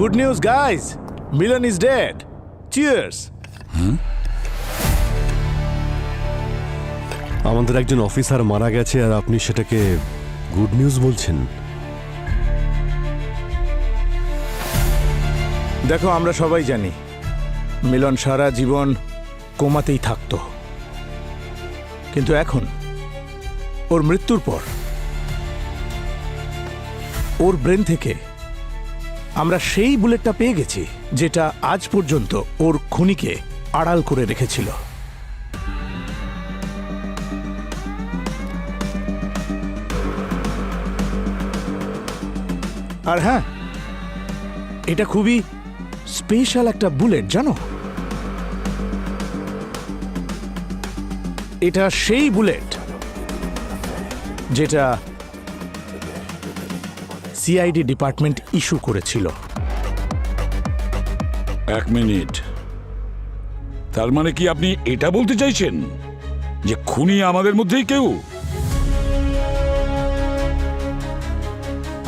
Good news, guys. Milan is dead. Cheers. আমাদের একজন officer মারা গেছে আর আপনি সেটাকে গুড নিউজ বলছেন। দেখো, আমরা সবাই জানি মিলন সারা জীবন কোমাতেই থাকতো, কিন্তু এখন ওর মৃত্যুর পর ওর ব্রেন থেকে আমরা সেই বুলেটটা পেয়ে গেছি যেটা আজ পর্যন্ত ওর খুনিকে আড়াল করে রেখেছিল। আর হ্যাঁ, এটা খুবই স্পেশাল একটা বুলেট, জানো? এটা সেই বুলেট যেটা সিআইডি ডিপার্টমেন্ট ইস্যু করেছিল। এক মিনিট, তার মানে কি আপনি এটা বলতে চাইছেন যে খুনি আমাদের মধ্যেই কেউ?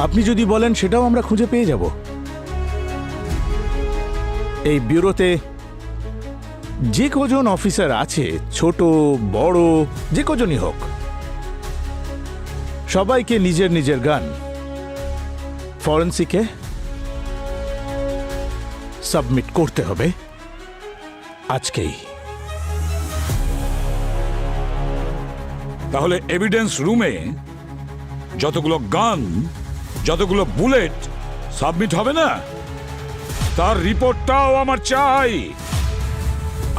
আপনি যদি বলেন সেটাও আমরা খুঁজে পেয়ে যাব। এই ব্যুরোতে যে কজন অফিসার আছে, ছোট বড় যে কজনই হোক, সবাইকে নিজের নিজের গান ফরেন্সিকে সাবমিট করতে হবে আজকেই। তাহলে এভিডেন্স রুমে যতগুলো গান, যতগুলো বুলেট সাবমিট হবে না, তার রিপোর্টটাও আমার চাই।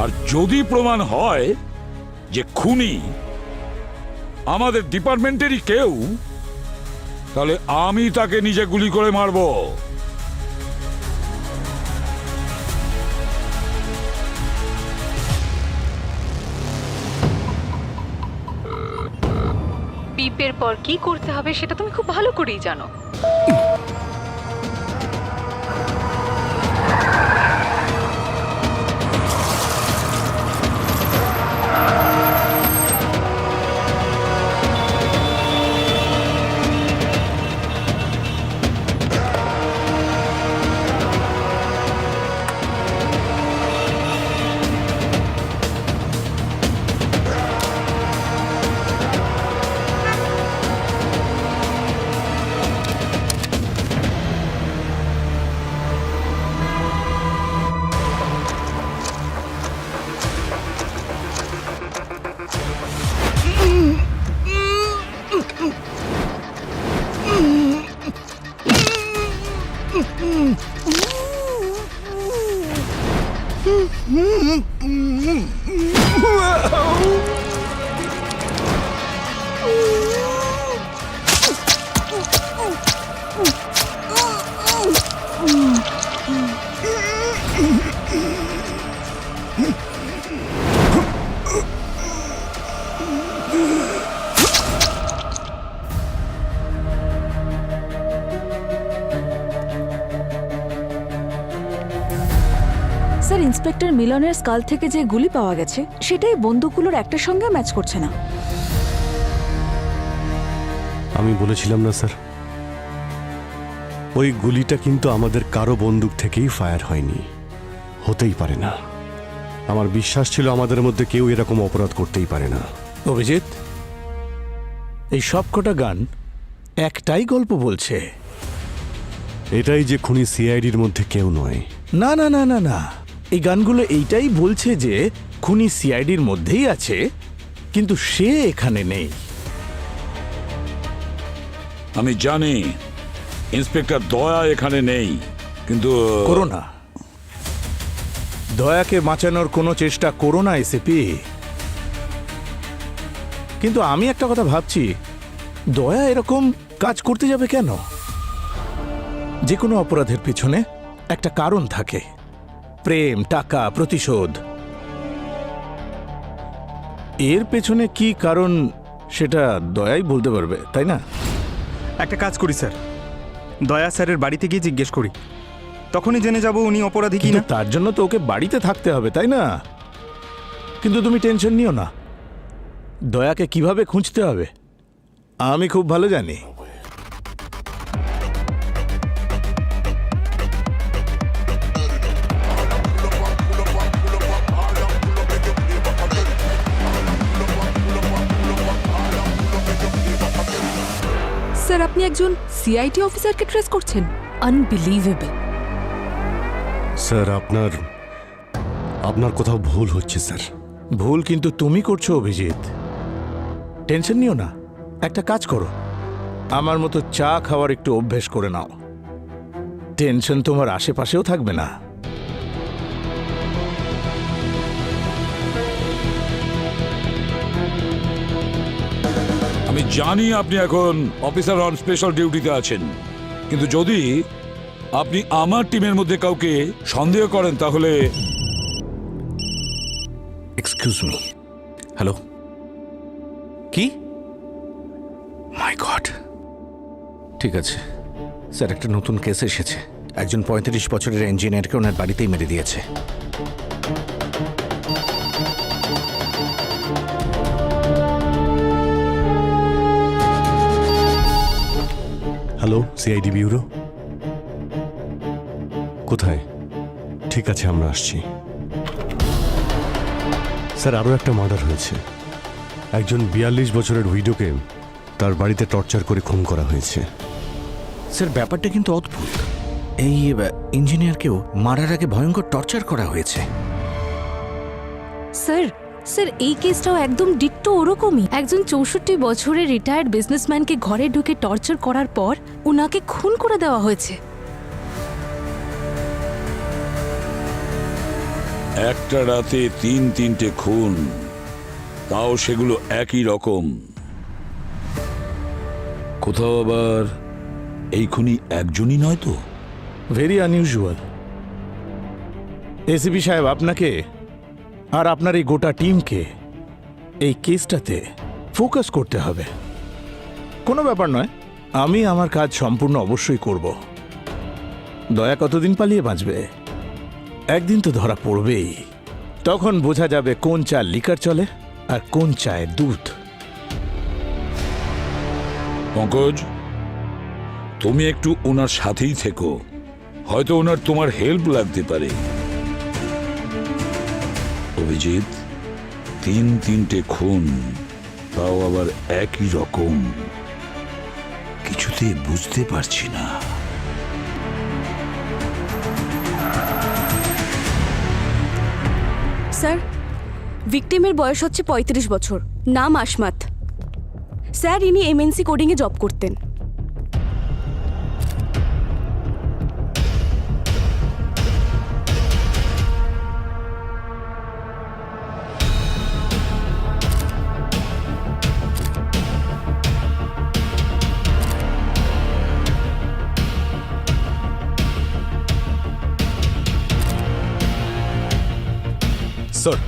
আর যদি প্রমাণ হয় যে খুনি আমাদের ডিপার্টমেন্টেরই কেউ, তাহলে আমি তাকে নিজে গুলি করে মারব। পিপের পর কি করতে হবে সেটা তুমি খুব ভালো করেই জানো। স্যার, ইন্সপেক্টর মিলনের স্কাল থেকে যে গুলি পাওয়া গেছে সেটাই বন্দুকগুলোর একটার সঙ্গে ম্যাচ করছে না। আমি বলেছিলাম না স্যার, ওই গুলিটা কিন্তু আমাদের কারো বন্দুক থেকেই ফায়ার হয়নি, হতেই পারে না। আমার বিশ্বাস ছিল আমাদের মধ্যে কেউ এরকম অপরাধ করতেই পারে না। অভিজিৎ, এই সবকটা গান একটাই গল্প বলছে। এটাই যে খুনি সিআইডির মধ্যে কেউ নয়। না না না না না, এই গানগুলো এইটাই বলছে যে খুনি সিআইডির মধ্যেই আছে, কিন্তু সে এখানে নেই। আমি জানি ইন্সপেক্টর দয়া এখানে নেই, কিন্তু করো না, দয়াকে বাঁচানোর কোনো চেষ্টা করো না এসিপি। কিন্তু আমি একটা কথা ভাবছি, দয়া এরকম কাজ করতে যাবে কেন? যে কোনো অপরাধের পিছনে একটা কারণ থাকে, প্রেম, টাকা, প্রতিশোধ। এর পেছনে কি কারণ সেটা দয়াই বলতে পারবে, তাই না? একটা কাজ করি স্যার, দয়া স্যারের বাড়িতে গিয়ে জিজ্ঞেস করি, তখনই জেনে যাব উনি অপরাধী কি কিন্তু না। তার জন্য তো ওকে বাড়িতে থাকতে হবে, তাই না? কিন্তু তুমি টেনশন নিও না, দয়াকে কিভাবে খুঁজতে হবে আমি খুব ভালো জানি। স্যার আপনি একজন সিআইটি অফিসারকে ট্রেস করছেন? আনবিলিভেবল। স্যার আপনার কোথাও ভুল হচ্ছে স্যার। ভুল কিন্তু তুমি করছো অভিজিৎ। টেনশন নিও না, একটা কাজ করো, আমার মতো চা খাওয়ার একটু অভ্যেস করে নাও। টেনশন তোমার আশেপাশেও থাকবে না। আমি জানি আপনি এখন অফিসার অন স্পেশাল ডিউটিতে আছেন, কিন্তু যদি আপনি আমার টিমের মধ্যে কাউকে সন্দেহ করেন তাহলে এক্সকিউজ মি। হ্যালো, কি? মাই গড। ঠিক আছে স্যার, একটা নতুন কেস এসেছে। একজন ৩৫ বছরের ইঞ্জিনিয়ারকে ওনার বাড়িতেই মেরে দিয়েছে। হ্যালো, সিআইডি ব্যুরো কোথায়? ঠিক আছে, আমরা আসছি। স্যার, আরও একটা মার্ডার হয়েছে। একজন ৪২ বছরের উইডোকে তার বাড়িতে টর্চার করে খুন করা হয়েছে। স্যার, ব্যাপারটা কিন্তু অদ্ভুত। এই ইঞ্জিনিয়ারকেও মারার আগে ভয়ঙ্কর টর্চার করা হয়েছে। স্যার স্যার এই কেসটাও একদম ডিট্টো ওরকমই। একজন ৬৪ বছরের রিটায়ার্ড বিজনেসম্যানকে ঘরে ঢুকে টর্চার করার পর উনাকে খুন করে দেওয়া হয়েছে। একটা রাতে ৩-৩টে খুন, তাও সেগুলো একই রকম। কোথাও আবার এই খুনি একজনই নয় তো? Very unusual. এসিপি সাহেব, আপনাকে আর আপনার এই গোটা টিমকে এই কেসটাতে ফোকাস করতে হবে। কোনো ব্যাপার নয়, আমি আমার কাজ সম্পূর্ণ অবশ্যই করব। দয়া কতদিন পালিয়ে বাঁচবে? একদিন তো ধরা পড়বেই। তখন বোঝা যাবে কোন চা লিকার চলে আর কোন চায়ে দুধ। পঙ্কজ, তুমি একটু ওনার সাথেই থেকো, হয়তো ওনার তোমার হেল্প লাগতে পারে। অভিজিৎ, ৩-৩টে খুন, তাও আবার একই রকম। কিছুতে বুঝতে পারছি না। স্যার, ভিকটিমের বয়স হচ্ছে ৩৫ বছর, নাম আশমাত। স্যার, ইনি এমএনসি কোডিংয়ে জব করতেন। স্যার,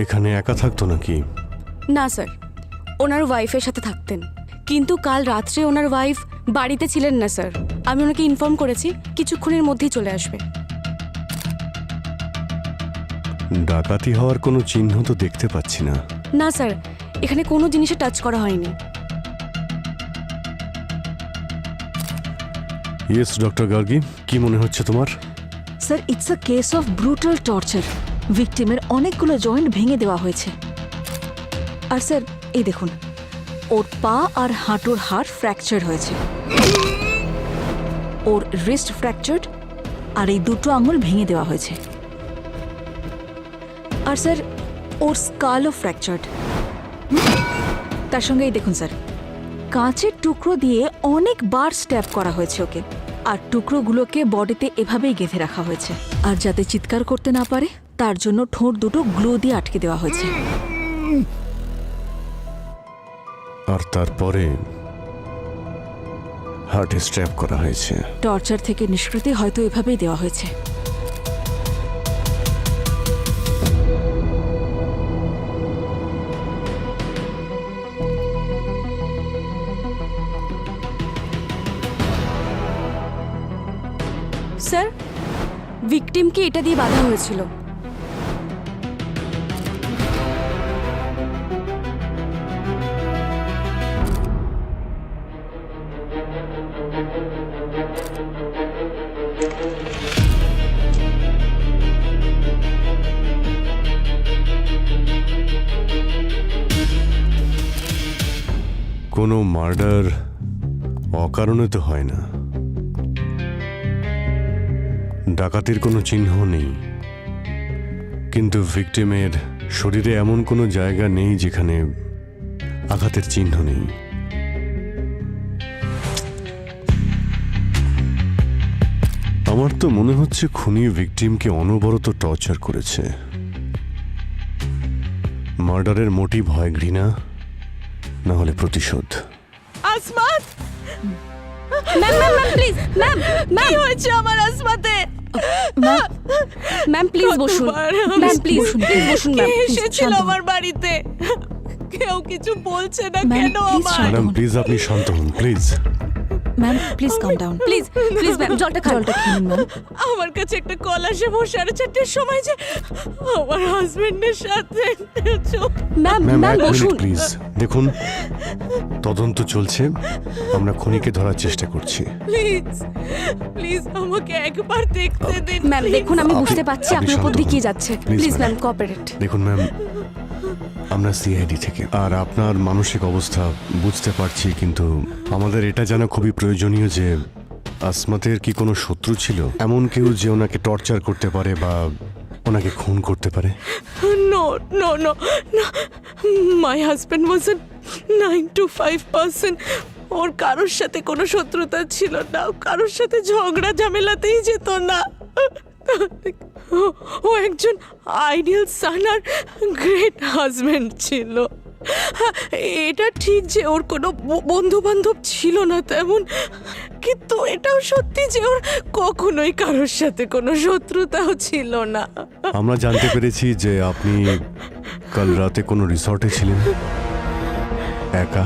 এখানে একা থাকতো নাকি? না স্যার, ওনার ওয়াইফের সাথে থাকতেন, কিন্তু কাল রাত্রে ওনার ওয়াইফ বাড়িতে ছিলেন না স্যার। আমি ওনাকে ইনফর্ম করেছি কিছুক্ষণের মধ্যেই চলে আসবে। ডাকাতি হওয়ার কোনো চিহ্ন তো দেখতে পাচ্ছি না। না স্যার, এখানে কোনো জিনিসে টাচ করা হয়নি। ইয়েস ডক্টর গার্গি, কি মনে হচ্ছে তোমার? Sir, it's a case of brutal torture. ভিকটিমের অনেকগুলো জয়েন্ট ভেঙে দেওয়া হয়েছে। আর স্যার, এই দেখুন, ওর পা আর হাঁটুর হাড় ফ্র্যাকচার হয়েছে, ওর রিস্ট ফ্র্যাকচার্ড, আর এই দুটো আঙুল ভেঙে দেওয়া হয়েছে। আর স্যার, ওর স্কালও ফ্র্যাকচার্ড। তার সঙ্গে এই দেখুন স্যার, কাঁচের টুকরো দিয়ে অনেকবার স্ট্যাব করা হয়েছে ওকে, আর টুকরোগুলোকে বডিতে এভাবেই গেঁথে রাখা হয়েছে। আর যাতে চিৎকার করতে না পারে তার জন্য ঠোঁট দুটো গ্লু দিয়ে আটকে দেওয়া হয়েছে। আর তারপরে হার্টে স্ট্র্যাপ করা হয়েছে। টর্চার থেকে নিষ্কৃতি হয়তো এভাবেই দেওয়া হয়েছে। স্যার, ভিকটিমকে এটা দিয়ে বাঁধা হয়েছিল। কোনো মার্ডার অকারণে তো হয় না। ডাকাতির কোনো চিহ্ন নেই, কিন্তু ভিকটিমের শরীরে এমন কোনো জায়গা নেই যেখানে আঘাতের চিহ্ন নেই। আমার তো মনে হচ্ছে খুনি ভিকটিমকে অনবরত টর্চার করেছে। মার্ডারের মোটিভ হয় ঘৃণা, না হলে প্রতিশোধ। Asmat ma'am ma'am ma'am please ma'am ma'am কি হয়েছে আমার আসমাতে? ম্যাম প্লিজ বসুন, ম্যাম প্লিজ প্লিজ বসুন ম্যাম। এসেছিল আমার বাড়িতে, কেউ কিছু বলছে না কেন আমার? ম্যাডাম প্লিজ আপনি শান্ত হন please. Ma'am please calm down. Please please ma'am জলটা খান। জলটা খেয়ে নিন ম্যাম। আমার কাছে একটা কল আসে ভোর 4:30 সময় যে আমার হাজবেন্ডের সাথে ম্যাম ম্যাম ম্যাম এক মিনিট বসুন। প্লিজ। দেখুন, তদন্ত চলছে, আমরা খুনিকে ধরার চেষ্টা করছি। প্লিজ প্লিজ আমাকে একবার দেখতে দিন। ম্যাম দেখুন, আমি বুঝতে পারছি আপনি আপনার উপর শান্ত দিয়ে কি হন। যাচ্ছে। Please, please ma'am madam. Cooperate. দেখুন ম্যাম, আমরা সিআইডি থেকে, আর আপনার মানসিক অবস্থা বুঝতে পারছি, কিন্তু আমাদের এটা জানা খুবই প্রয়োজনীয় যে আসমাতের কি কোনো শত্রু ছিল, এমন কেউ যে ওনাকে টর্চার করতে পারে বা ওনাকে খুন করতে পারে? No, no, no, no. My husband was a 9 to 5 person. ওর কারোর সাথে কোনো শত্রুতা ছিল না, কারোর সাথে ঝগড়া ঝামেলাতেই যেত না। ও একজন ideal San are great husband ছিল। এটা ঠিক যে ওর কোনো বন্ধু বান্ধব ছিল না তেমন, কিন্তু এটাও সত্যি যে ওর কখনোই কারোর সাথে কোনো শত্রুতাও ছিল না। আমরা জানতে পেরেছি যে আপনি কাল রাতে কোনো রিসর্টে ছিলেন একা।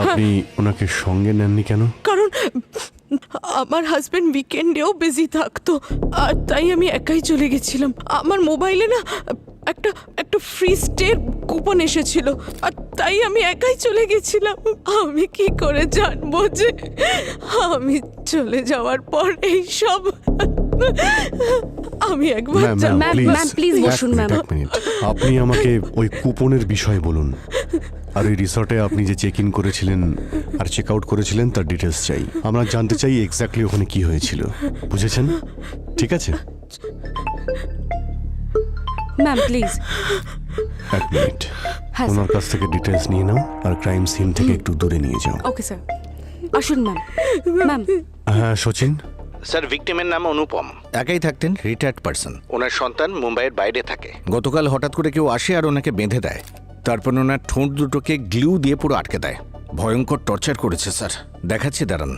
আপনি ওনাকে সঙ্গে নেননি কেন? কারণ আমার হাজবেন্ড উইকেন্ডেও বিজি থাকতো, আর তাই আমি একাই চলে গেছিলাম। আমার মোবাইলে না একটা ফ্রি স্টে কুপন এসেছিল, আর তাই আমি একাই চলে গেছিলাম। আমি কি করে জানবো যে আমি চলে যাওয়ার পর এই সব? আমি একবার ম্যাম, please বসুন, ম্যাম। এক মিনিট, আপনি আমাকে ওই কুপনের বিষয় বলুন, আর ওই রিসর্টে আপনি যে চেক ইন করেছিলেন আর চেক আউট করেছিলেন তার ডিটেলস চাই। আমরা জানতে চাই এক্স্যাক্টলি ওখানে কি হয়েছিল, বুঝেছেন? ঠিক আছে, ম্যাম প্লিজ। এক মিনিট, হ্যাঁ, ওনার কাছ থেকে ডিটেলস নিয়ে নাও আর ক্রাইম সিন থেকে একটু দূরে নিয়ে যাও। ওকে স্যার, আসুন ম্যাম। ম্যাম হ্যাঁ সচিন, স্যার, ভিকটিমের নাম অনুপম, একাই থাকতেন, রিটায়ার্ড পার্সন। ওনার সন্তান মুম্বাইয়ের বাইরে থাকে। গতকাল হঠাৎ করে কেউ আসে আর ওনাকে বেঁধে দেয়, তারপর ওনার ঠোঁট দুটোকে গ্লু দিয়ে পুরো আটকে দেয়। ভয়ঙ্কর টর্চার করেছে স্যার, দেখাচ্ছি দাঁড়ান।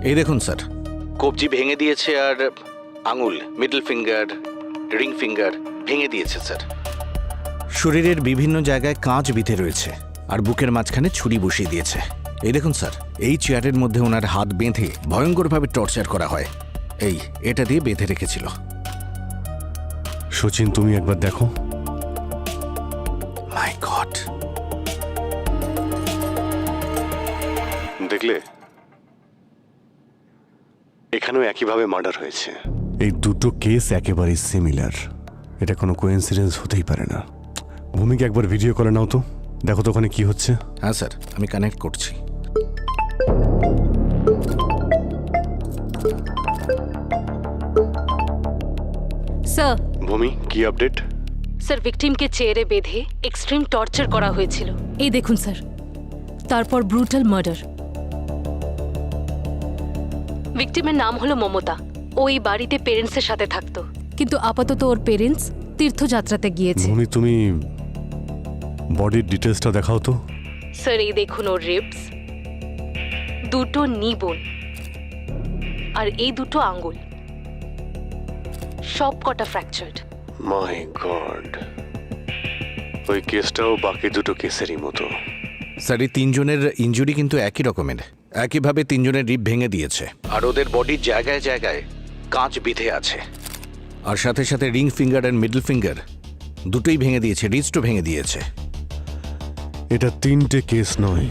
এই দেখুন স্যার, কবজি ভেঙে দিয়েছে আর আঙুল, মিডল ফিঙ্গার, রিং ফিঙ্গার ভেঙে দিয়েছে স্যার। শরীরের বিভিন্ন জায়গায় কাঁচ বিঁধে রয়েছে আর বুকের মাঝখানে ছুরি বসিয়ে দিয়েছে। এই দেখুন স্যার, এই চেয়ারের মধ্যে ওনার হাত বেঁধে ভয়ঙ্করভাবে টর্চার করা হয়। এটা দিয়ে বেঁধে রেখেছিল। সচিন তুমি একবার দেখো। মাই গড, দেখলে, এখানেও একইভাবে মার্ডার হয়েছে। এই দুটো কেস একেবারেই সিমিলার। এটা কোনো কোইন্সিডেন্স হতেই পারে না। ভূমিকে একবার ভিডিও করে নাও তো, দেখো তো ওখানে কি হচ্ছে। হ্যাঁ স্যার, আমি কানেক্ট করছি। স্যার, ভূমি কি আপডেট? স্যার ভিকটিমকে চেয়ারে বেঁধে এক্সট্রিম টর্চার করা হয়েছিল। এই দেখুন স্যার, তারপর ব্রুটাল মার্ডার। ভিকটিমের নাম হলো মমতা। ওই বাড়িতে পেরেন্টসের সাথে থাকতো। কিন্তু আপাতত ওর পেরেন্টস তীর্থযাত্রাতে গিয়েছে। ভূমি তুমি বডির ডিটেলসটা দেখাও তো। স্যার, এই দেখুন ওর রিবস, দুটো নি বোন আর এই দুটো আঙ্গুল, সব কটা ফ্র্যাকচার্ড। মাই গড, ওই কেসটাও বাকি দুটো কেসেরই মতো। স্যার, এই তিনজনের ইনজুরি কিন্তু একই রকমের। একইভাবে তিনজনের রিব ভেঙে দিয়েছে আর ওদের বডির জায়গায় জায়গায় কাঁচ বিঁধে আছে। আর সাথে সাথে রিং ফিঙ্গার আর মিডল ফিঙ্গার দুটোই ভেঙে দিয়েছে, রিস্টও ভেঙে দিয়েছে। এটা তিনটে কেস নয়,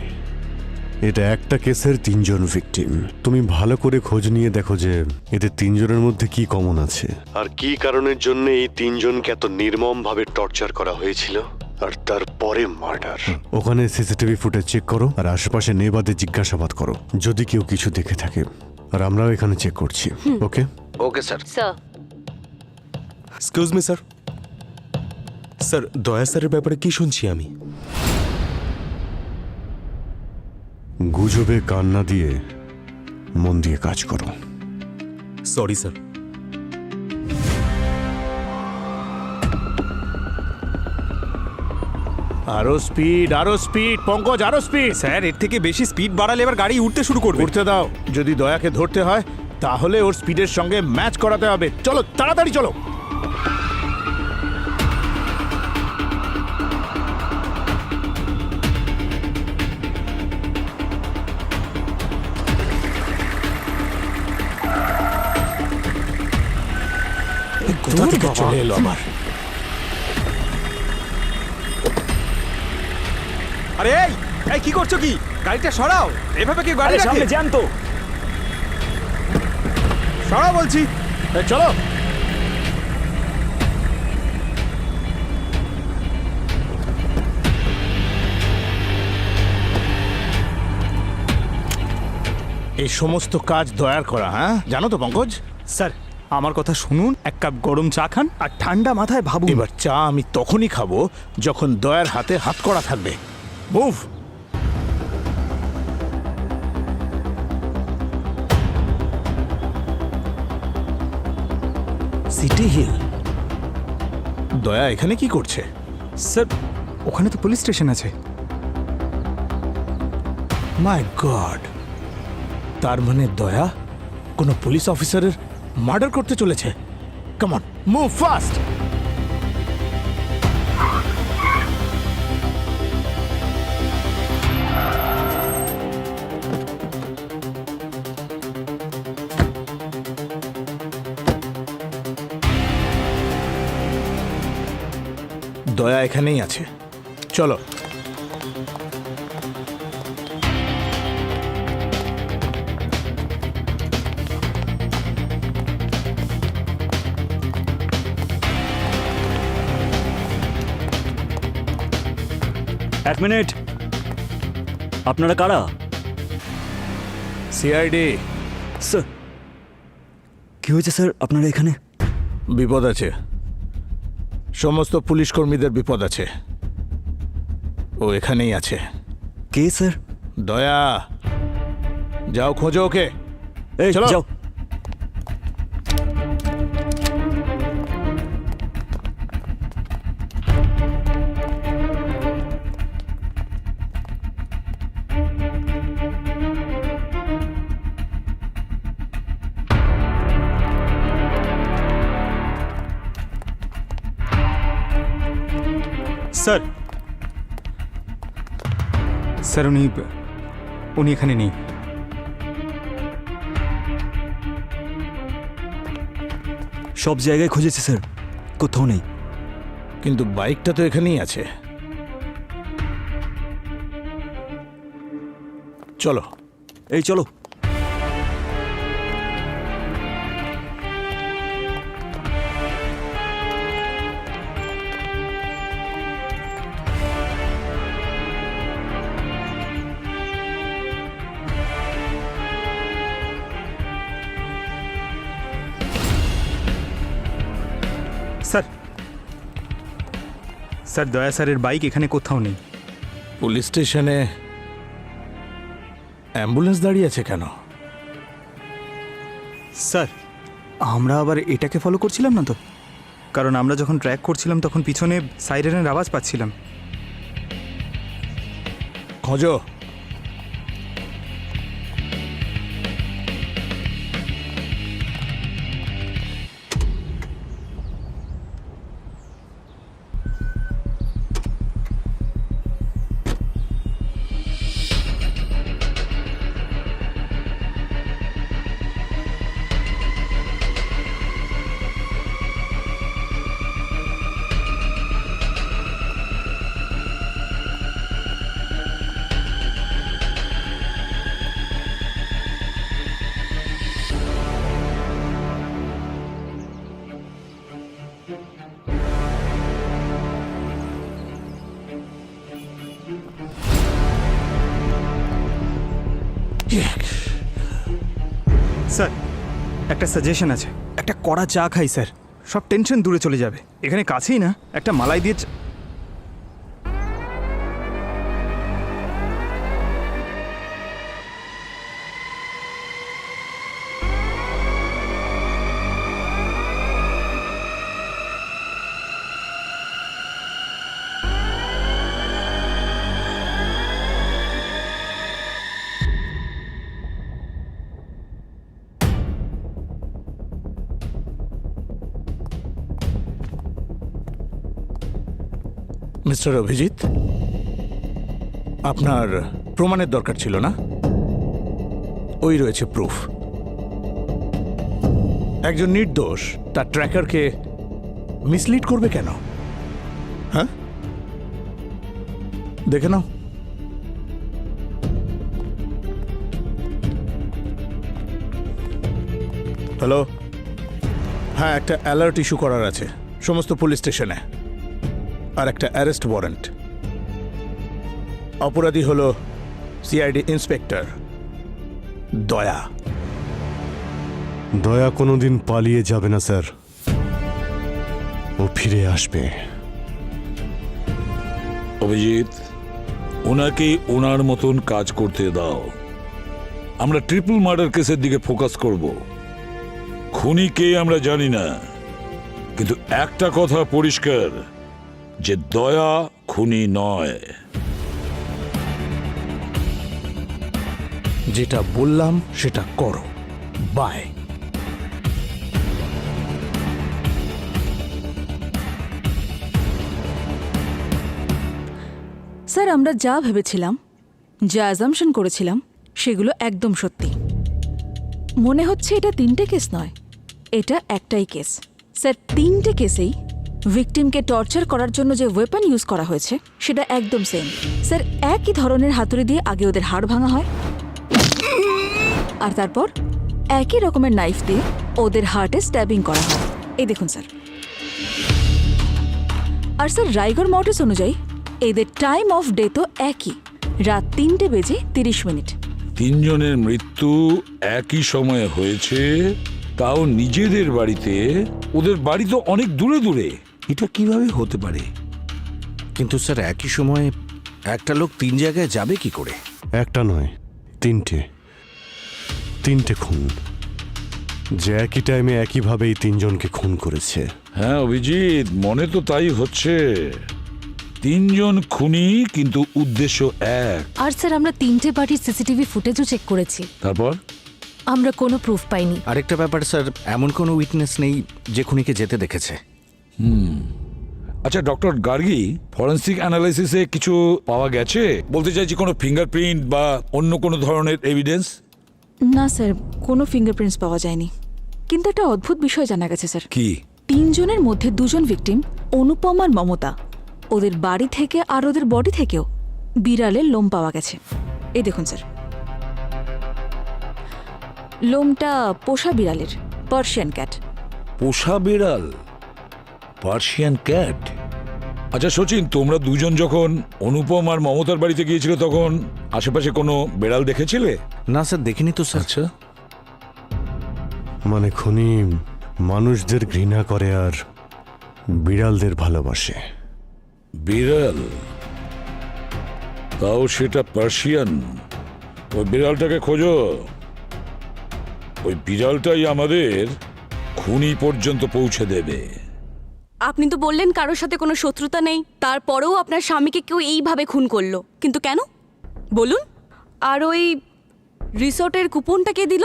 এটা একটা কেসের তিনজন ভিকটিম। তুমি ভালো করে খোঁজ নিয়ে দেখো যে এদের তিনজনের মধ্যে কি কমন আছে, আর কি কারণের জন্য এই তিনজনকে এত নির্মমভাবে টর্চার করা হয়েছিল, আর তারপরে মার্ডার। ওখানে সিসিটিভি ফুটেজ চেক করো আর আশেপাশে নেবাদে জিজ্ঞাসাবাদ করো যদি কেউ কিছু দেখে থাকে। আর আমরাও এখানে চেক করছি। Okay? Okay sir. Sir, excuse me sir. Sir, Daya স্যারের ব্যাপারে কি শুনছি আমি? গুজবে কান না দিয়ে মন দিয়ে কাজ করো। Sorry sir. আরো স্পিড পঙ্কজ, আরো স্পিড। স্যার, এর থেকে বেশি স্পিড বাড়ালে এবার গাড়ি উঠতে শুরু করবে। উঠতে দাও। যদি দয়াকে ধরতে হয় তাহলে ওর স্পিডের সঙ্গে ম্যাচ করাতে হবে। চলো তাড়াতাড়ি চলো। কোথা থেকে চলে এলো আবার? আরে এই এই কি করছো কি? গাড়িটা সরাও। এভাবে কি গাড়ি রাখে? সামনে জ্যাম তো। সরাও বলছি। চলো। এই সমস্ত কাজ দয়ার করা, হ্যাঁ? জানো তো পঙ্কজ? স্যার, আমার কথা শুনুন, এক কাপ গরম চা খান আর ঠান্ডা মাথায় ভাবুন। এবার চা আমি তখনই খাবো যখন দয়ার হাতে হাত করা থাকবে। মুভ। সিটি হিল। দয়া এখানে কি করছে? স্যার, ওখানে তো পুলিশ স্টেশন আছে। মাই গড, তার মানে দয়া কোনো পুলিশ অফিসারের মার্ডার করতে চলেছে। Come on, move fast. Daya এখানেই আছে, চলো। এক মিনিট, আপনারা কারা? সিআইডি। স্যার, কি হয়েছে স্যার আপনারা এখানে? বিপদ আছে, সমস্ত পুলিশ কর্মীদের বিপদ আছে। ও এখানেই আছে। কে স্যার? দয়া, যাও খোঁজো ওকে। এই চলো। যাও। স্যার, স্যার উনি এখানে নেই। সব জায়গায় খুঁজেছি স্যার, কোথাও নেই। কিন্তু বাইকটা তো এখানেই আছে। চলো। এই চলো। স্যার, স্যার দয়া স্যারের বাইক এখানে কোথাও নেই। পুলিশ স্টেশনে অ্যাম্বুলেন্স দাঁড়িয়ে আছে কেন? স্যার, আমরা আবার এটাকে ফলো করছিলাম না তো? কারণ আমরা যখন ট্র্যাক করছিলাম তখন পিছনে সাইরেনের আওয়াজ পাচ্ছিলাম। খোঁজো। স্যার একটা সাজেশন আছে, একটা কড়া চা খাই স্যার, সব টেনশন দূরে চলে যাবে। এখানে কাছেই না, একটা মালাই দিয়ে মিস্টার অভিজিৎ, আপনার প্রমাণের দরকার ছিল না? ওই রয়েছে প্রুফ। একজন নির্দোষ তার ট্র্যাকারকে মিসলিড করবে কেন? হ্যাঁ, দেখে নাও। হ্যালো, হ্যাঁ, একটা অ্যালার্ট ইস্যু করার আছে সমস্ত পুলিশ স্টেশনে, আর একটা অ্যারেস্ট ওয়ারেন্ট। অপরাধী হলো সিআইডি ইন্সপেক্টর দয়া। দয়া কোনোদিন পালিয়ে যাবে না স্যার, ও ফিরে আসবে। অভিজিৎ, ওনাকে ওনার মতন কাজ করতে দাও। আমরা ট্রিপল মার্ডার কেসের দিকে ফোকাস করব। খুনি কে আমরা জানি না, কিন্তু একটা কথা পরিষ্কার যে দয়া খুনি নয়। যেটা বললাম সেটা করো। বাই। স্যার, আমরা যা ভেবেছিলাম, যা অ্যাজাম্পশন করেছিলাম, সেগুলো একদম সত্যি। মনে হচ্ছে এটা 3টে কেস নয়, এটা একটাই কেস। স্যার, 3টে কেসেই ভিকটিমকে টর্চার করার জন্য যে ওয়েপন ইউজ করা হয়েছে সেটা একদম সেম। স্যার, একই ধরনের হাতুড়ি দিয়ে আগে ওদের হাড় ভাঙা হয়, আর তারপর একই রকমের নাইফ দিয়ে ওদের হার্টে স্ট্যাবিং করা হয়। এই দেখুন স্যার। আর স্যার, রাইগর মর্টিস অনুযায়ী এদের টাইম অফ ডেথও একই, রাত 3:30 তিনজনের মৃত্যু একই সময়ে হয়েছে, তাও নিজেদের বাড়িতে। ওদের বাড়ি তো অনেক দূরে দূরে। এটা কিভাবে হতে পারে? কিন্তু স্যার, একই সময়ে একটা লোক 3 জায়গায় যাবে কি করে? একটা নয়, 3টে খুন, যে একই টাইমে একইভাবে এই 3জনকে খুন করেছে। হ্যাঁ অভিজিৎ, মনে তো তাই হচ্ছে। 3জন খুনি, কিন্তু উদ্দেশ্য এক। আর স্যার, আমরা 3টে বাড়ির সিসিটিভি ফুটেজও চেক করেছি, তারপর আমরা কোনো প্রুফ পাইনি। আরেকটা ব্যাপার স্যার, এমন কোনো উইটনেস নেই যে খুনিকে যেতে দেখেছে। আচ্ছা ডক্টর গার্গী, ফরেন্সিক অ্যানালাইসিসে কিছু পাওয়া গেছে? বলতে চাইছি কোনো ফিঙ্গারপ্রিন্ট বা অন্য কোনো ধরনের এভিডেন্স? না স্যার, কোনো ফিঙ্গারপ্রিন্টস পাওয়া যায়নি। কিন্তু একটা অদ্ভুত বিষয় জানা গেছে স্যার। কি? 3 জনের মধ্যে 2 জন ভিকটিম, অনুপম আর মমতা, ওদের বাড়ি থেকে আর ওদের বডি থেকেও বিড়ালের লোম পাওয়া গেছে। এই দেখুন স্যার, লোমটা পোষা বিড়ালের, পার্সিয়ান ক্যাট। পোষা বিড়াল? Persian cat? আচ্ছা সচিন, তোমরা 2জন যখন অনুপম আর মমতার বাড়িতে গিয়েছিলে তখন আশেপাশে কোনো বিড়াল দেখেছিলে? না স্যার, দেখিনি তো স্যার। আচ্ছা, মানে খুনি মানুষদের ঘৃণা করে আর বিড়ালদের ভালোবাসে। বিড়াল? তাও সেটা পার্সিয়ান। ওই বিড়ালটাকে খোঁজো। ওই বিড়ালটাই আমাদের খুনি পর্যন্ত পৌঁছে দেবে। আপনি তো বললেন কারোর সাথে কোনো শত্রুতা নেই, তারপরেও আপনার স্বামীকে কেউ এইভাবে খুন করলো, কিন্তু কেন বলুন? আর ওই রিসর্টের কুপনটা কে দিল?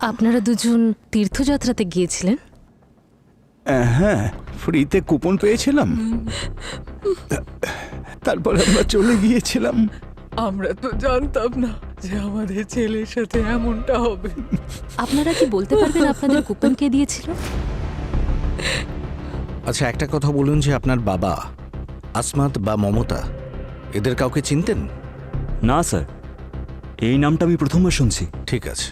আপনারা 2জন তীর্থযাত্রাতে গিয়েছিলেন? হ্যাঁ, ফ্রিতে কুপন পেয়েছিলাম, তারপর আমরা চলে গিয়েছিলাম। আমরা তো জানতাম না যে আমাদের ছেলের সাথে এমনটা হবে। আপনারা কি বলতে পারবেন আপনাদের কুপন কে দিয়েছিল? আচ্ছা, একটা কথা বলুন, যে আপনার বাবা আসমাত বা মমতা এদের কাউকে চিনতেন? না স্যার, এই নামটা আমি প্রথমবার শুনছি। ঠিক আছে।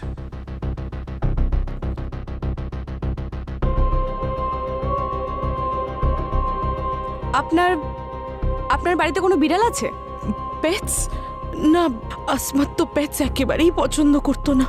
আপনার বাড়িতে কোনো বিড়াল আছে? পেটস না, আসমাত তো পেটস একেবারেই পছন্দ করতো না।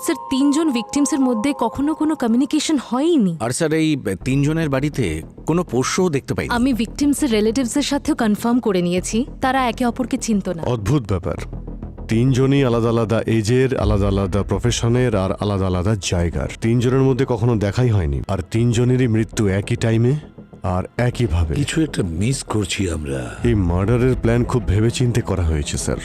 স্যার 3 জন ভিকটিমসের মধ্যে কখনো কোনো কমিউনিকেশন হয়নি। আর স্যার এই 3 জনের বাড়িতে কোনো পোষ্যও দেখতে পাই আমি ভিকটিমসের রিলেটিভসের সাথেও কনফার্ম করে নিয়েছি, তারা একে অপরকে চিনতো না। অদ্ভুত ব্যাপার, তিনজনই আলাদা আলাদা এজের, আলাদা আলাদা প্রফেশনের আর আলাদা আলাদা জায়গার। তিনজনের মধ্যে কখনো দেখাই হয়নি, আর তিনজনেরই মৃত্যু একই টাইমে আর একইভাবে। কিছু একটা মিস করছি আমরা। এই মার্ডারের প্ল্যান খুব ভেবেচিন্তে করা হয়েছে স্যার।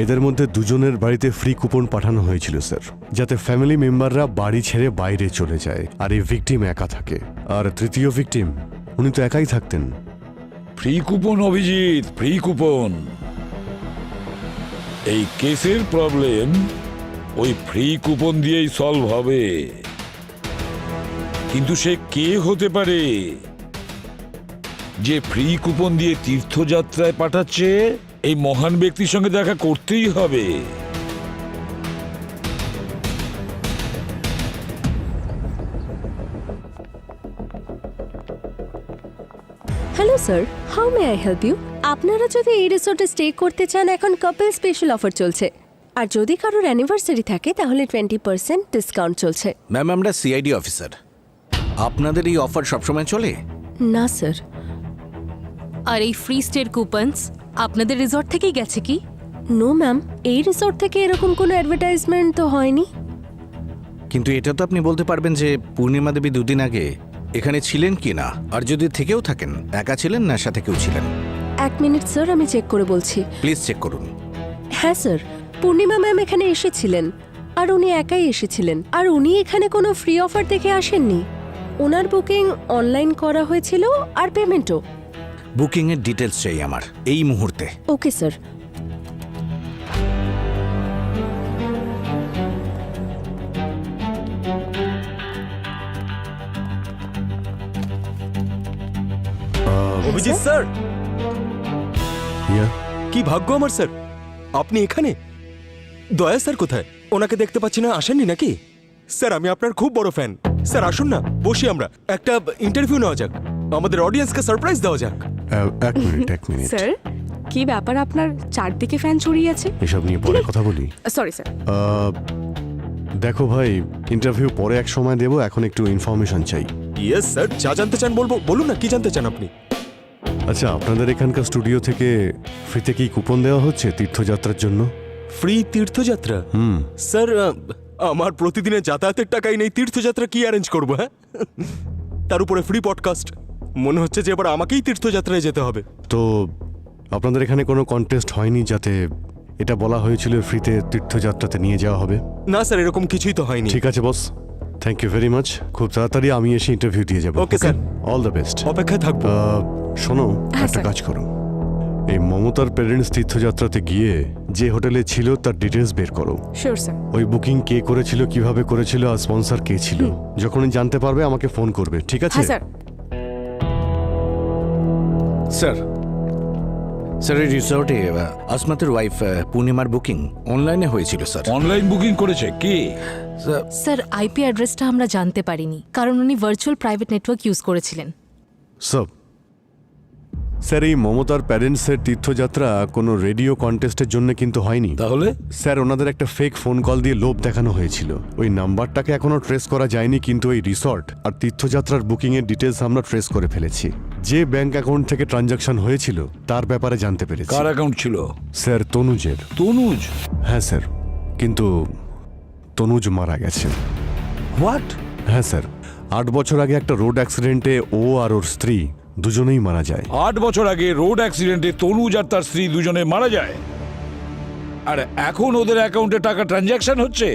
এদের মধ্যে দুজনের বাড়িতে ফ্রি কুপন পাঠানো হয়েছিল স্যার, যাতে ফ্যামিলি মেম্বাররা বাড়ি ছেড়ে বাইরে চলে যায় আর এই ভিকটিম একা থাকে। আর তৃতীয় ভিকটিম, উনি তো একাই থাকতেন। Free coupon Abhijit, free coupon. এই কেসের প্রবলেম ওই ফ্রি কুপন দিয়েই সলভ হবে। কিন্তু সে কে হতে পারে যে ফ্রি কুপন দিয়ে তীর্থযাত্রায় পাঠাচ্ছে? এই মহান ব্যক্তির সঙ্গে দেখা করতেই হবে। Hello sir, how may I help you? আপনারা যদি এই রিসোর্টে স্টে করতে চান, এখন কাপল স্পেশাল অফার চলছে। আর যদি কারোর অ্যানিভার্সারি থাকে তাহলে 20% ডিসকাউন্ট চলছে। ম্যাম, আমরা সিআইডি অফিসার, আপনাদের এই অফার সবসময় চলে? না স্যার। আর এই ফ্রি স্টের কুপনস আপনাদের রিসর্ট থেকেই গেছে কি? নো ম্যাম, এই রিসোর্ট থেকে এরকম কোনো অ্যাডভার্টাইজমেন্ট তো হয়নি। কিন্তু এটা তো আপনি বলতে পারবেন যে পূর্ণিমা দেবী 2 দিন আগে এখানে ছিলেন কি না, আর যদি থেকেও থাকেন একা ছিলেন না সাথে কেউ ছিলেন? 1 মিনিট স্যার, আমি চেক করে বলছি। প্লিজ চেক করুন। হ্যাঁ স্যার, পূর্ণিমা ম্যাম এখানে এসেছিলেন, আর উনি একাই এসেছিলেন। আর উনি এখানে কোনো ফ্রি অফার দেখে আসেননি। ওনার বুকিং অনলাইন করা হয়েছিল, আর পেমেন্টও। বুকিং এর ডিটেলস চাই আমার এই মুহূর্তে। Okay sir. Abhijit sir, yeah, কি ভাগ্য আমার স্যার, আপনি এখানে। দয়া স্যার কোথায়? ওনাকে দেখতে পাচ্ছি না, আসেননি নাকি? স্যার, আমি আপনার খুব বড় ফ্যান। স্যার আসুন না, বসি আমরা, একটা ইন্টারভিউ নেওয়া যাক, আমাদের অডিয়েন্সকে সারপ্রাইজ দেওয়া যাক। এক মিনিট। স্যার, কি ব্যাপার আপনার চারদিকে ফ্যান ছড়িয়ে আছে? এসব নিয়ে পরে কথা বলি। Sorry sir. দেখো ভাই, ইন্টারভিউ পরে এক সময় দেবো, এখন একটু ইনফরমেশন চাই। ইয়েস স্যার, যা জানতে চান বলবো, বলুন না কি জানতে চান আপনি। আচ্ছা, আপনাদের এখানকার স্টুডিও থেকে ফ্রিতে কি কুপন দেওয়া হচ্ছে তীর্থযাত্রার জন্য? ফ্রি তীর্থযাত্রা? স্যার, আমার প্রতিদিনের যাতায়াতের টাকাই নেই, তীর্থযাত্রা কি অ্যারেঞ্জ করবো? হ্যাঁ, তার উপরে ফ্রি পডকাস্ট। মনে হচ্ছে যে এবার আমাকেই তীর্থযাত্রায় যেতে হবে। তো আপনাদের এখানে কোনো কন্টেস্ট হয়নি যাতে এটা বলা হয়েছিল ফ্রিতে তীর্থযাত্রাতে নিয়ে যাওয়া হবে? না স্যার, এরকম কিছুই তো হয়নি। ঠিক আছে বস, থ্যাংক ইউ ভেরি মাচ। খুব তাড়াতাড়ি আমি এসে ইন্টারভিউ দিয়ে যাবো। Okay sir, all the best. অপেক্ষায় থাকবো। শোনো, হ্যাঁ, একটা স্যার। কাজ করো, এই মমতার প্যারেন্টস তীর্থযাত্রাতে গিয়ে যে হোটেলে ছিল তার ডিটেলস বের করো। Sure sir. ওই বুকিং কে করেছিল, কিভাবে করেছিল, আর স্পন্সর কে ছিল। যখনই জানতে পারবে আমাকে ফোন করবে, ঠিক আছে? হ্যাঁ স্যার। স্যার, স্যার এই রিসর্টে আসমাতের ওয়াইফ পূর্ণিমার বুকিং অনলাইনে হয়েছিল স্যার। অনলাইন বুকিং করেছে কে? স্যার, আইপি অ্যাড্রেসটা আমরা জানতে পারিনি, কারণ উনি ভার্চুয়াল প্রাইভেট নেটওয়ার্ক ইউজ করেছিলেন। স্যার, এই মমতার প্যারেন্টসের তীর্থযাত্রা কোনো রেডিও কন্টেস্টের জন্য কিন্তু হয়নি। তাহলে? স্যার, ওনাদের একটা ফেক ফোন কল দিয়ে লোভ দেখানো হয়েছিল। ওই নাম্বারটাকে এখনো ট্রেস করা যায়নি, কিন্তু ওই রিসর্ট আর তীর্থযাত্রার বুকিং এর ডিটেলস আমরা ট্রেস করে ফেলেছি। যে ব্যাংক অ্যাকাউন্ট থেকে ট্রানজাকশন হয়েছিল তার ব্যাপারে জানতে পেরেছি। কার অ্যাকাউন্ট ছিল? স্যার, তনুজের। তনুজ? হ্যাঁ স্যার, কিন্তু তনুজ মারা গেছে। হোয়াট? হ্যাঁ স্যার, 8 বছর আগে একটা রোড অ্যাক্সিডেন্টে ও আর ওর স্ত্রী দুজনেই মারা যায়। 8 বছর আগে রোড অ্যাক্সিডেন্টে তনুজ আর তার স্ত্রী দুজনে মারা যায়, আর এখন ওদের অ্যাকাউন্টে টাকা ট্রানজাকশন হচ্ছে।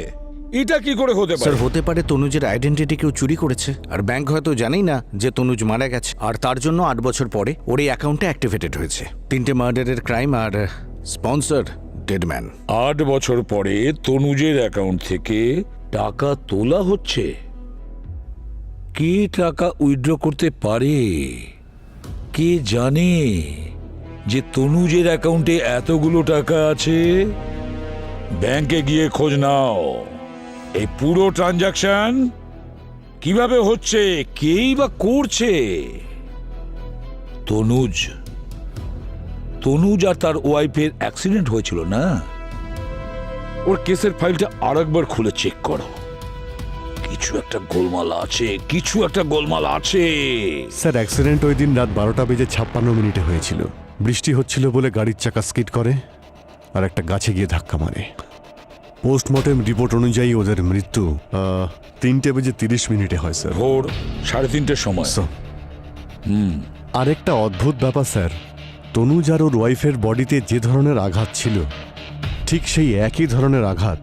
এটা কি করে হতে স্যার পারে? হতে পারে তনুজের আইডেন্টিটি কেউ চুরি করেছে, আর ব্যাংক হয়তো জানেই না যে তনুজ মারা গেছে, আর তার জন্য 8 বছর পরে ওর এই অ্যাকাউন্টে অ্যাক্টিভেটেড হয়েছে। 3টে মার্ডারের ক্রাইম আর স্পন্সর ডেডম্যান। 8 বছর পরে তনুজের অ্যাকাউন্ট থেকে টাকা তোলা হচ্ছে। কে টাকা উইথড্র করতে পারে? কে জানে যে তনুজের অ্যাকাউন্টে এতগুলো টাকা আছে? ব্যাংকে গিয়ে খোঁজ নাও। এই পুরো ট্রানজাকশন কিভাবে হচ্ছে, কেই বা করছে? তনুজ আর তার ওয়াইফের অ্যাক্সিডেন্ট হয়েছিল না? ওর কেসের ফাইলটা আরেকবার খুলে চেক করো। কিছু একটা গোলমাল আছে, কিছু একটা গোলমাল আছে। স্যার অ্যাক্সিডেন্ট ওই দিন রাত 12:56 হয়েছিল। বৃষ্টি হচ্ছিল বলে গাড়ির চাকা স্কিড করে আর একটা গাছে গিয়ে ধাক্কা মারে। পোস্টমর্টেম রিপোর্ট অনুযায়ী ওদের মৃত্যু 3:30 হয় স্যার। ভোর 3:30 সময়। আরেকটা অদ্ভুত ব্যাপার স্যার, তনুজ আর ওর ওয়াইফের বডিতে যে ধরনের আঘাত ছিল ঠিক সেই একই ধরনের আঘাত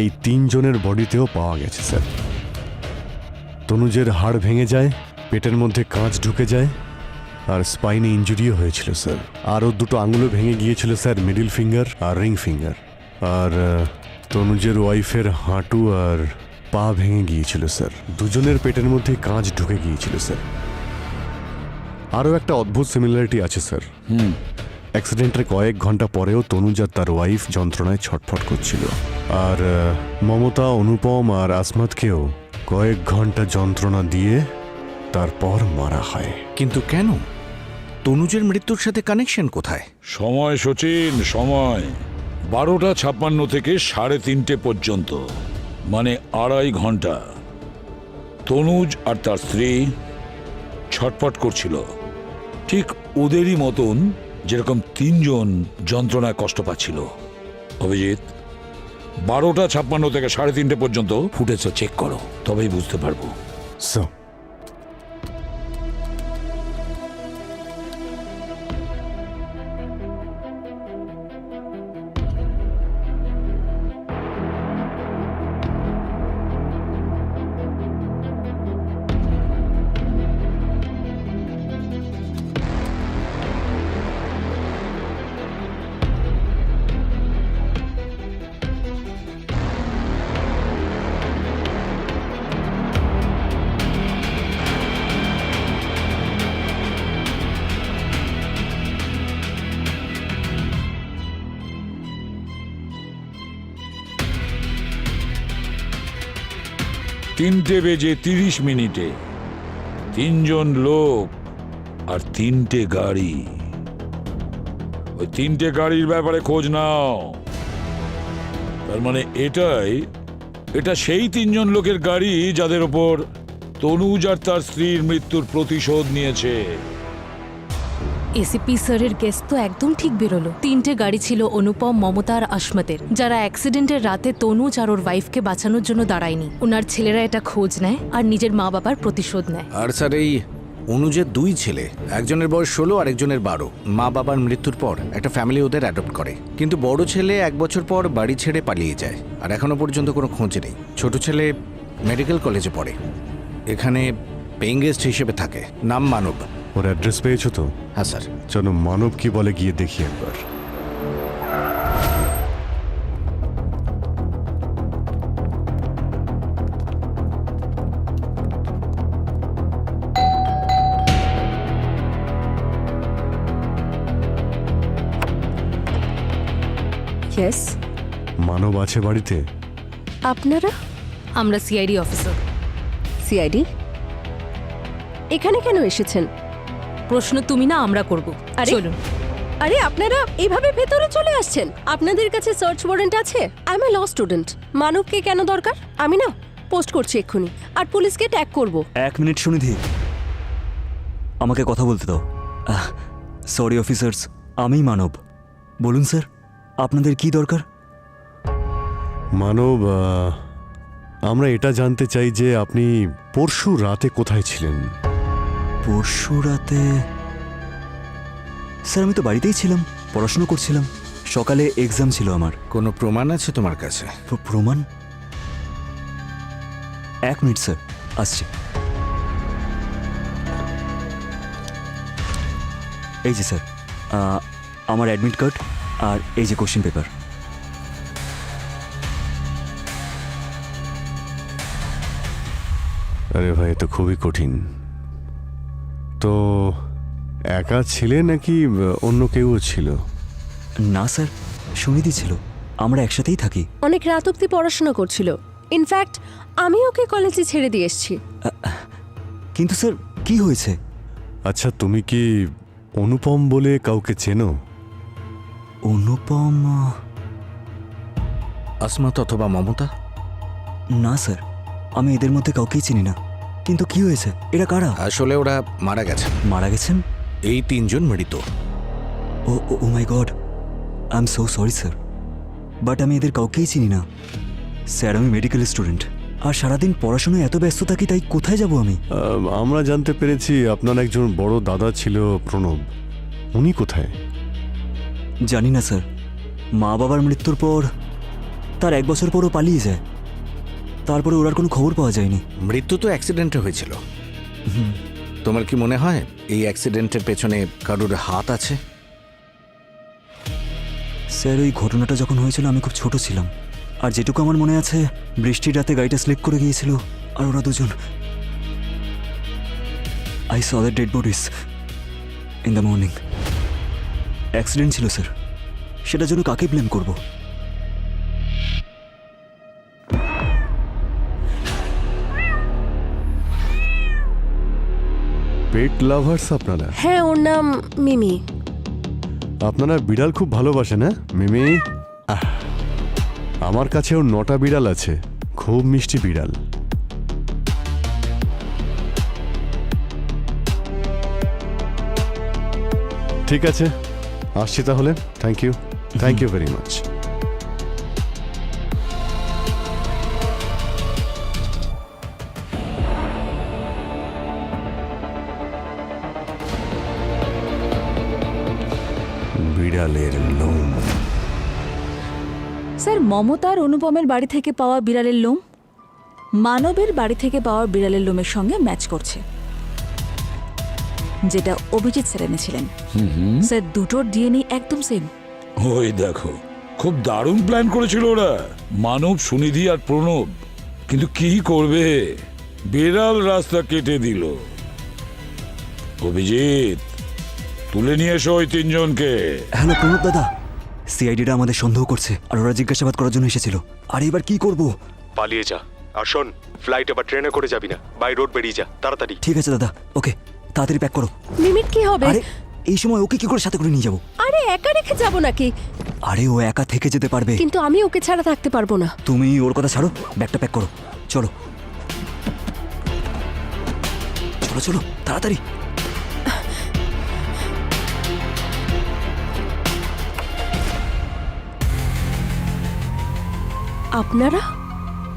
এই 3 জনের বডিতেও পাওয়া গেছে স্যার। তনুজের হাড় ভেঙে যায়, পেটের মধ্যে কাঁচ ঢুকে যায়, আর স্পাইনে ইনজুরিও হয়েছিল স্যার। আরও 2টো আঙুলও ভেঙে গিয়েছিল স্যার, মিডল ফিঙ্গার আর রিং ফিঙ্গার। আর তনুজের ওয়াইফের হাঁটু আর পা ভেঙে গিয়েছিল স্যার। দুজনের পেটের মধ্যে কাঁচ ঢুকে গিয়েছিল স্যার। আরও একটা অদ্ভুত সিমিলারিটি আছে স্যার। অ্যাক্সিডেন্টের কয়েক ঘন্টা পরেও তনুজ আর তার ওয়াইফ যন্ত্রণায় ছটফট করছিল, আর মমতা, অনুপম আর আসমাতকেও কয়েক ঘন্টা যন্ত্রণা দিয়ে তারপর মারা হয়। কিন্তু কেন? তনুজের মৃত্যুর সাথে কানেকশন কোথায়? সময় সচিন, সময় 12:56 থেকে 3:30 পর্যন্ত, মানে 2.5 ঘন্টা। তনুজ আর তার স্ত্রী ছটফট করছিল, ঠিক ওদেরই মতন যেরকম 3 জন যন্ত্রণায় কষ্ট পাচ্ছিল। অভিজিৎ, 12:56 থেকে 3:30 পর্যন্ত ফুটেজটা চেক করো, তবেই বুঝতে পারবো। স্যার তিনটে বেজে 30 মিনিটে 3 জন লোক আর 3টে গাড়ি। ওই 3টে গাড়ির ব্যাপারে খোঁজ নাও। তার মানে এটা সেই 3 জন লোকের গাড়ি যাদের ওপর তনুজ আর তার স্ত্রীর মৃত্যুর প্রতিশোধ নিয়েছে। এসিপি স্যারের গেস তো একদম ঠিক বেরোলো। 3টে গাড়ি ছিল অনুপম, মমতা আর আসমতের, যারা অ্যাক্সিডেন্টের রাতে তনুজ আর ওর ওয়াইফকে বাঁচানোর জন্য দাঁড়ায়নি। ওনার ছেলেরা এটা খোঁজ নেয় আর নিজের মা বাবার প্রতিশোধ নেয়। আর স্যার এই অনুজের 2 ছেলে, একজনের বয়স 16 আর একজনের 12, মা বাবার মৃত্যুর পর একটা ফ্যামিলি ওদের অ্যাডপ্ট করে। কিন্তু বড় ছেলে 1 বছর পর বাড়ি ছেড়ে পালিয়ে যায়, আর এখনো পর্যন্ত কোনো খোঁজ নেই। ছোট ছেলে মেডিকেল কলেজে পড়ে, এখানে পেইং গেস্ট হিসেবে থাকে, নাম মানব। ওর অ্যাড্রেস পেয়েছো তো? হ্যাঁ স্যার। চলো মানব কি বলে গিয়ে দেখি একবার। ইয়েস। মানব আছে বাড়িতে? আপনারা? আমরা সিআইডি অফিসার। সিআইডি? এখানে কেন এসেছেন? প্রশ্ন তুমি না, আমরা করব। আরে চলুন। আরে আপনারা এইভাবে ভেতরে চলে আসছেন? আপনাদের কাছে সার্চ ওয়ারেন্ট আছে? I am a law student. মানবকে কেন দরকার? আমি না পোস্ট করছি এক্ষুনি, আর পুলিশকে ট্যাগ করব। 1 মিনিট সুনিধি, আমাকে কথা বলতে দাও। সরি অফিসার্স, আমি মানব। বলুন স্যার, আপনাদের কি দরকার? মানব, আমরা এটা জানতে চাই যে আপনি পরশু রাতে কোথায় ছিলেন? পরশু রাতে স্যার আমি তো বাড়িতেই ছিলাম, পড়াশোনা করছিলাম। সকালে এক্সাম ছিল আমার। কোনো প্রমাণ আছে তোমার কাছে? প্রমাণ? এক মিনিট স্যার, আসছি। এই যে স্যার, আমার অ্যাডমিট কার্ড আর এই যে কোশ্চেন পেপার। আরে ভাই, এ তো খুবই কঠিন। তো একা ছিলে নাকি অন্য কেউও ছিল? না স্যার, সুনিধি ছিল, আমরা একসাথেই থাকি। অনেক রাত অব্দি পড়াশোনা করছিল। ইনফ্যাক্ট আমি ওকে কলেজে ছেড়ে দিয়ে এসেছি। কিন্তু স্যার, কি হয়েছে? আচ্ছা, তুমি কি অনুপম বলে কাউকে চেনো? অনুপম? আসমাত অথবা মমতা? না স্যার, আমি এদের মধ্যে কাউকেই চিনি না। কিন্তু কি হয়েছে? এরা কারা? আসলে ওরা মারা গেছে। মারা গেছেন? এই 3 জন মৃত। Oh my God, I am so sorry sir, but আমি এদের কাউকেই চিনি না। স্যার, আমি মেডিকেল স্টুডেন্ট, আর সারাদিন পড়াশোনায় এত ব্যস্ত থাকি, তাই কোথায় যাব আমি? আমরা জানতে পেরেছি আপনার একজন বড় দাদা ছিল, প্রণব। উনি কোথায়? জানি না স্যার, মা বাবার মৃত্যুর পর তার 1 বছর পরও পালিয়ে যায়। তারপরে ওর আর কোনো খবর পাওয়া যায়নি। মৃত্যু তো অ্যাক্সিডেন্টে হয়েছিল। তোমার কি মনে হয় এই অ্যাক্সিডেন্টের পেছনে কারোর হাত আছে? স্যার, ওই ঘটনাটা যখন হয়েছিল আমি খুব ছোট ছিলাম, আর যেটুকু আমার মনে আছে, বৃষ্টির রাতে গাড়িটা স্লিপ করে গিয়েছিল, আর ওরা দুজন, I saw the dead bodies in the morning. Accident ছিল স্যার, সেটার জন্য কাকে ব্লেম করব? পেট লাভার্স আপনারা? হ্যাঁ, ওর নাম মিমি। আপনারা বিড়াল খুব ভালোবাসেন, হ্যাঁ মিমি? আমার কাছেও 9টা বিড়াল আছে, খুব মিষ্টি বিড়াল। ঠিক আছে, আসছি তাহলে। Thank you very much. বিড়ালের লোম। স্যার, মমতার অনুপমের বাড়ি থেকে পাওয়া বিড়ালের লোম মানবের বাড়ি থেকে পাওয়া বিড়ালের লোমের সঙ্গে ম্যাচ করছে, যেটা অভিজিৎ স্যার এনেছিলেন। স্যার, দুটোর ডিএনএ একদম সেম। ওই দেখো, খুব দারুণ প্ল্যান করেছিল ওরা, মানব, সুনিধি আর প্রণব। কিন্তু কি করবে, বিড়াল রাস্তা কেটে দিল। অভিজিৎ, তুলে নিয়ে এসো ওই 3 জনকে। হ্যালো প্রণব দাদা, সিআইডিরা আমাদের সন্দেহ করছে, আর ওরা জিজ্ঞাসাবাদ করার জন্য এসেছিল। আর এবার কি করব? পালিয়ে যা। আর শোন, ফ্লাইটে বা ট্রেনে করে যাবি না, বাই রোড বেরিয়ে যা তাড়াতাড়ি। ঠিক আছে দাদা, ওকে, তাড়াতাড়ি প্যাক করো। মিমির কি হবে? আরে এই সময় ওকে কি করে সাথে করে নিয়ে যাবো? আরে একা রেখে যাব নাকি? আরে ও একা থেকে যেতে পারবে। কিন্তু আমি ওকে ছাড়া থাকতে পারবো না। তুমি ওর কথা ছাড়ো, ব্যাগটা প্যাক করো, চলো চলো চলো তাড়াতাড়ি। আপনারা?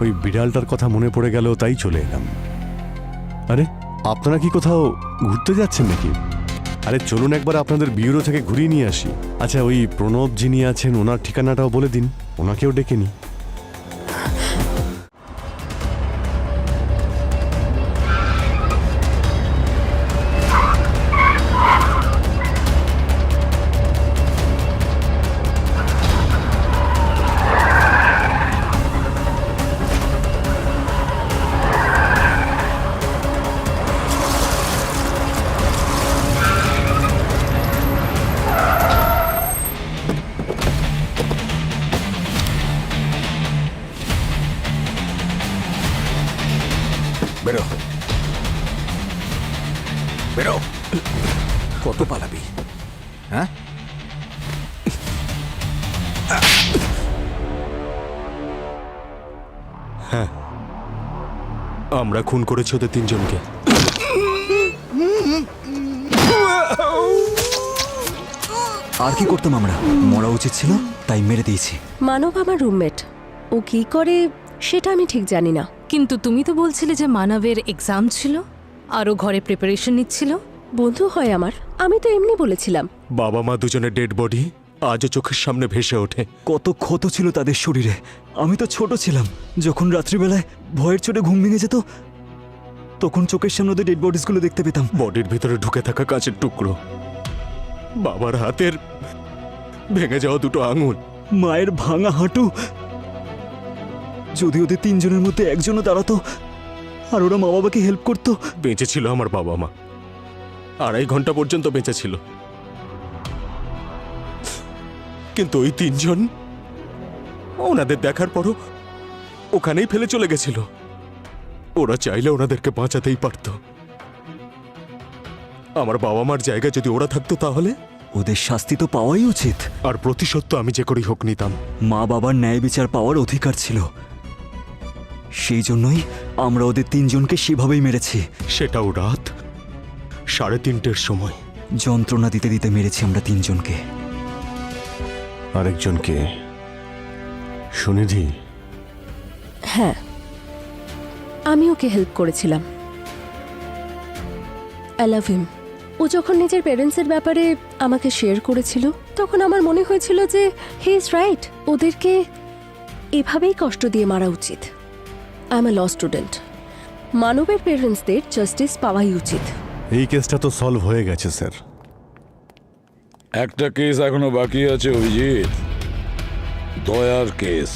ওই বিড়ালটার কথা মনে পড়ে গেল, তাই চলে এলাম। আরে আপনারা কি কোথাও ঘুরতে যাচ্ছেন নাকি? আরে চলুন একবার আপনাদের বিউরো থেকে ঘুরিয়ে নিয়ে আসি। আচ্ছা, ওই প্রণব যিনি আছেন, ওনার ঠিকানাটাও বলে দিন, ওনাকেও ডেকে নিই। বেরো বেরো, কত পালাবি? হ্যাঁ, আমরা খুন করেছি ওদের 3 জনকে। আর কি করতাম আমরা? মরা উচিত ছিল, তাই মেরে দিয়েছি। মানব আমার রুমমেট, ও কি করে সেটা আমি ঠিক জানি না। কিন্তু তুমি তো বলছিলে যে মানবের এক্সাম ছিল, আরও ঘরে প্রিপারেশন নিচ্ছিল। বন্ধু হয় আমার, আমি তো এমনি বলেছিলাম। বাবা মা দুজনের ডেড বডি আজও চোখের সামনে ভেসে ওঠে। কত ক্ষত ছিল তাদের শরীরে। আমি তো ছোট ছিলাম, যখন রাত্রিবেলায় ভয়ের চোটে ঘুম ভেঙে যেত তখন চোখের সামনে ওদের ডেড বডিসগুলো দেখতে পেতাম। বডির ভিতরে ঢুকে থাকা কাঁচের টুকরো, বাবার হাতের ভেঙে যাওয়া দুটো আঙুল, মায়ের ভাঙা হাঁটু। যদি ওদের তিনজনের মধ্যে একজনও দাঁড়াতো আর ওরা মা বাবাকে হেল্প করতো। বেঁচে ছিল আমার বাবা মা, 2.5 ঘন্টা পর্যন্ত বেঁচে ছিল, কিন্তু ওই তিনজন ওনাদের দেখার পরও ওখানেই ফেলে চলে গেছিল। ওরা চাইলে ওনাদেরকে বাঁচাতেই পারত। আমার বাবা মার জায়গায় যদি ওরা থাকতো তাহলে ওদের শাস্তি তো পাওয়াই উচিত। আর প্রতিশোধ তো আমি যে করেই হোক নিতাম। মা বাবার ন্যায় বিচার পাওয়ার অধিকার ছিল, সেই জন্যই আমরা ওদের তিনজনকে সেভাবেই মেরেছি। সেটাও রাত 3:30-র সময়। যন্ত্রণা দিতে দিতে মেরেছি আমরা তিনজনকে। আরেকজনকে সুনিধি? হ্যাঁ, আমি ওকে হেল্প করেছিলাম। আই লাভ হিম। ও যখন নিজের প্যারেন্টসের ব্যাপারে আমাকে শেয়ার করেছিল তখন আমার মনে হয়েছিল যে হি ইজ রাইট, ওদেরকে এভাবেই কষ্ট দিয়ে মারা উচিত। I am a law student, মানবের প্যারেন্টসদের জাস্টিস পাওয়াই উচিত। এই কেসটা তো সলভ হয়ে গেছে স্যার। একটা কেস এখনো বাকি আছে অভিজিৎ, দয়ার কেস।